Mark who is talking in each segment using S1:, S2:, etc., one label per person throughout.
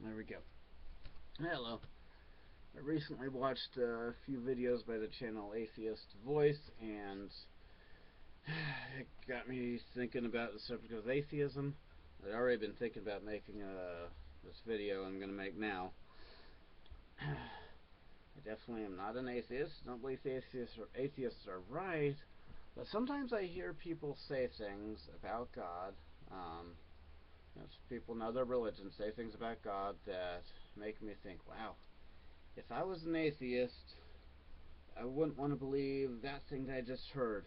S1: There we go. Hello. I recently watched a few videos by the channel Atheist Voice, and it got me thinking about the subject of atheism. I'd already been thinking about making this video I'm going to make now. I definitely am not an atheist. I don't believe atheists are right, but sometimes I hear people say things about God. People in other religions say things about God that make me think, wow, if I was an atheist, I wouldn't want to believe that thing that I just heard.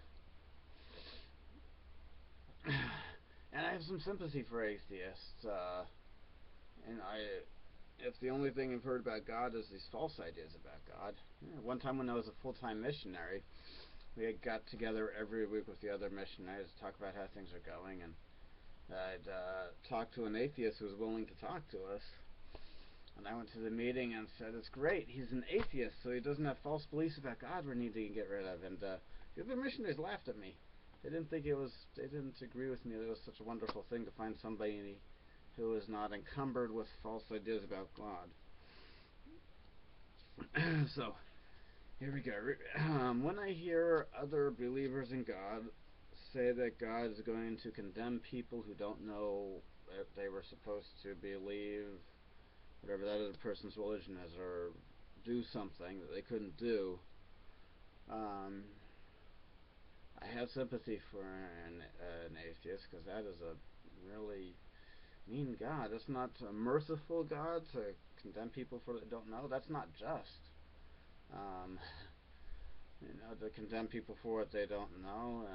S1: And I have some sympathy for atheists. If the only thing I've heard about God is these false ideas about God. One time when I was a full-time missionary, we had got together every week with the other missionaries to talk about how things are going, and I'd talked to an atheist who was willing to talk to us. And I went to the meeting and said, it's great, he's an atheist, so he doesn't have false beliefs about God we need to get rid of. And the other missionaries laughed at me. They didn't agree with me that it was such a wonderful thing to find somebody who is not encumbered with false ideas about God. So, here we go. When I hear other believers in God say that God is going to condemn people who don't know if they were supposed to believe whatever that other person's religion is, or do something that they couldn't do, I have sympathy for an atheist, because that is a really mean God. It's not a merciful God to condemn people for what they don't know. That's not just. To condemn people for what they don't know.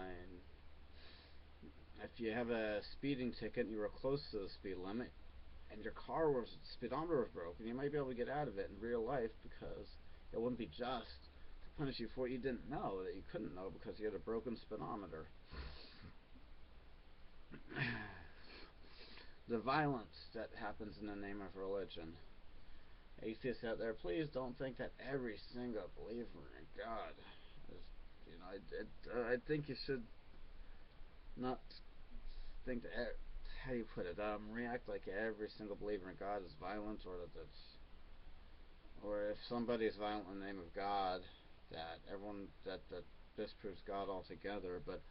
S1: If you have a speeding ticket and you were close to the speed limit, and your speedometer was broken, you might be able to get out of it in real life, because it wouldn't be just to punish you for what you didn't know, that you couldn't know because you had a broken speedometer. The violence that happens in the name of religion. Atheists out there, please don't think that every single believer in God is, I think you should not think that, how do you put it, react like every single believer in God is violent, or or if somebody is violent in the name of God, that disproves God altogether. But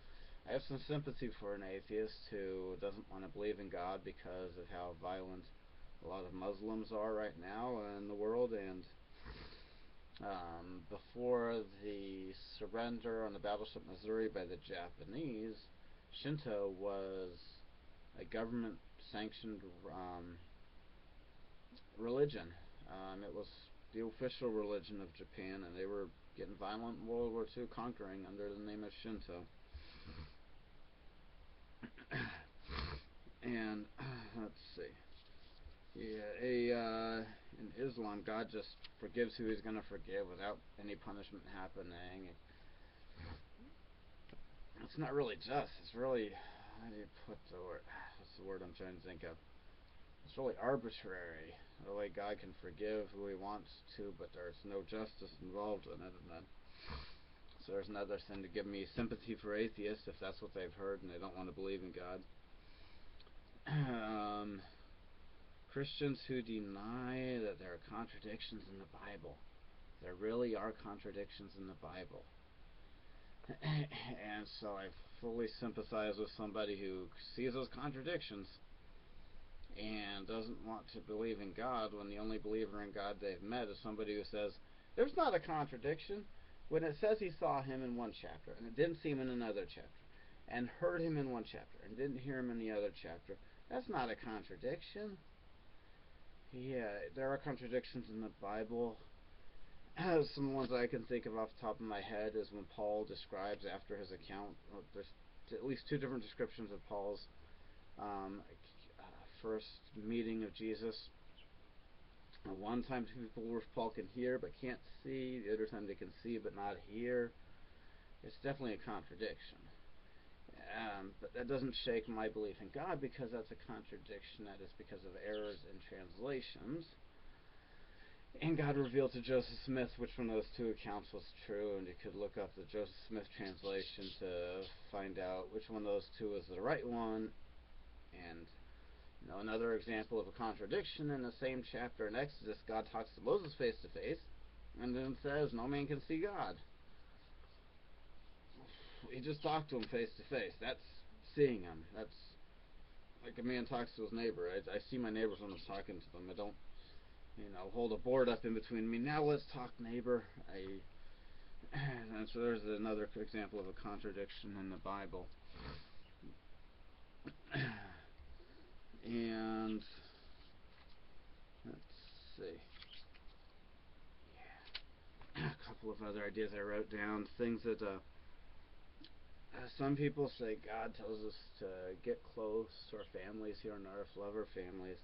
S1: I have some sympathy for an atheist who doesn't want to believe in God because of how violent a lot of Muslims are right now in the world. And before the surrender on the battleship Missouri by the Japanese, Shinto was a government-sanctioned religion. It was the official religion of Japan, and they were getting violent in World War II, conquering under the name of Shinto. And let's see. Yeah, in Islam, God just forgives who He's going to forgive without any punishment happening. It's not really just. It's really, how do you put the word? What's the word I'm trying to think of? It's really arbitrary. The way God can forgive who He wants to, but there's no justice involved in it. And then, so there's another thing to give me sympathy for atheists, if that's what they've heard and they don't want to believe in God. Christians who deny that there are contradictions in the Bible. There really are contradictions in the Bible. And so I fully sympathize with somebody who sees those contradictions and doesn't want to believe in God, when the only believer in God they've met is somebody who says, there's not a contradiction. When it says he saw Him in one chapter, and it didn't see Him in another chapter, and heard Him in one chapter, and didn't hear Him in the other chapter, that's not a contradiction. Yeah, there are contradictions in the Bible. Some ones I can think of off the top of my head is when Paul describes after his account, there's at least two different descriptions of Paul's first meeting of Jesus. One time people where Paul can hear but can't see, the other time they can see but not hear. It's definitely a contradiction. But that doesn't shake my belief in God, because that's a contradiction that is because of errors in translations. And God revealed to Joseph Smith which one of those two accounts was true, and you could look up the Joseph Smith translation to find out which one of those two was the right one. And Another example of a contradiction in the same chapter in Exodus, God talks to Moses face to face, and then says, "No man can see God." He just talked to him face to face. That's seeing him. That's like a man talks to his neighbor. I see my neighbors when I'm talking to them. I don't, hold a board up in between me. Now let's talk, neighbor. And so there's another example of a contradiction in the Bible. And let's see. Yeah. A couple of other ideas I wrote down. Things that some people say God tells us to get close to our families here on earth, love our families,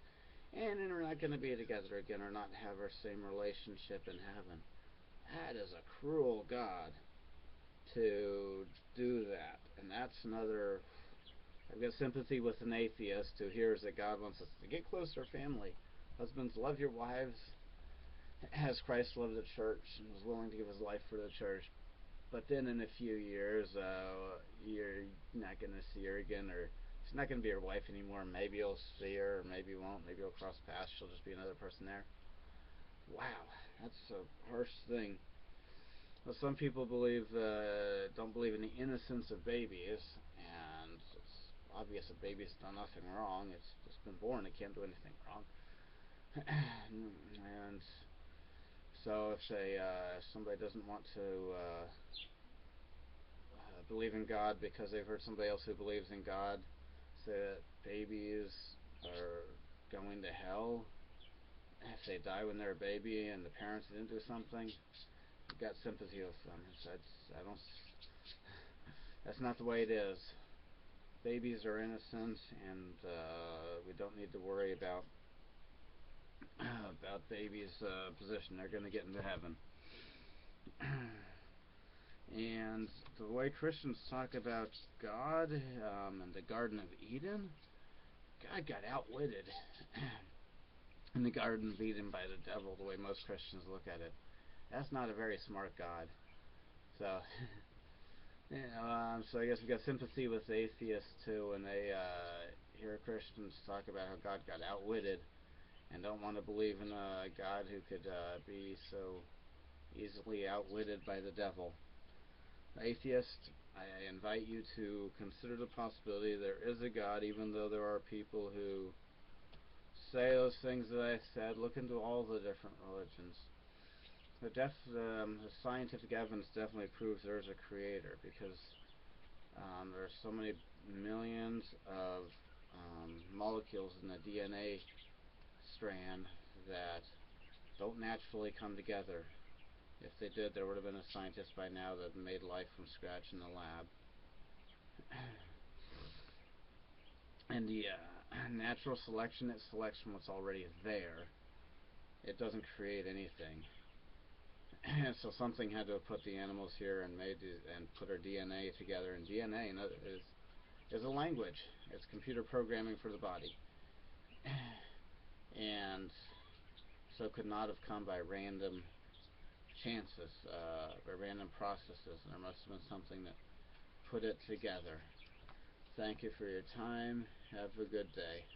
S1: and then we're not going to be together again or not have our same relationship in heaven. That is a cruel God to do that. And that's another. I've got sympathy with an atheist who hears that God wants us to get close to our family. Husbands, love your wives as Christ loved the church and was willing to give his life for the church. But then in a few years, you're not going to see her again, or she's not going to be your wife anymore. Maybe you'll see her, or maybe you won't. Maybe you'll cross paths. She'll just be another person there. Wow, that's a harsh thing. Well, some people don't believe in the innocence of babies, and it's obvious a baby's done nothing wrong. It's just been born. It can't do anything wrong. And so if somebody doesn't want to believe in God because they've heard somebody else who believes in God say that babies are going to hell if they die when they're a baby and the parents didn't do something, I've got sympathy with them. I don't. That's not the way it is. Babies are innocent, and we don't need to worry about babies' position. They're going to get into heaven. And the way Christians talk about God and the Garden of Eden, God got outwitted in the Garden of Eden by the devil, the way most Christians look at it. That's not a very smart God. So, so I guess we got sympathy with atheists too when they hear Christians talk about how God got outwitted and don't want to believe in a God who could be so easily outwitted by the devil. Atheist, I invite you to consider the possibility there is a God, even though there are people who say those things that I said. Look into all the different religions. The scientific evidence definitely proves there's a creator, because there's so many millions of molecules in the DNA strand that don't naturally come together. If they did, there would have been a scientist by now that made life from scratch in the lab. And the natural selection, it selects from what's already there. It doesn't create anything. So something had to have put the animals here and put our DNA together. And DNA is a language. It's computer programming for the body. And so it could not have come by random chances, by random processes. And there must have been something that put it together. Thank you for your time. Have a good day.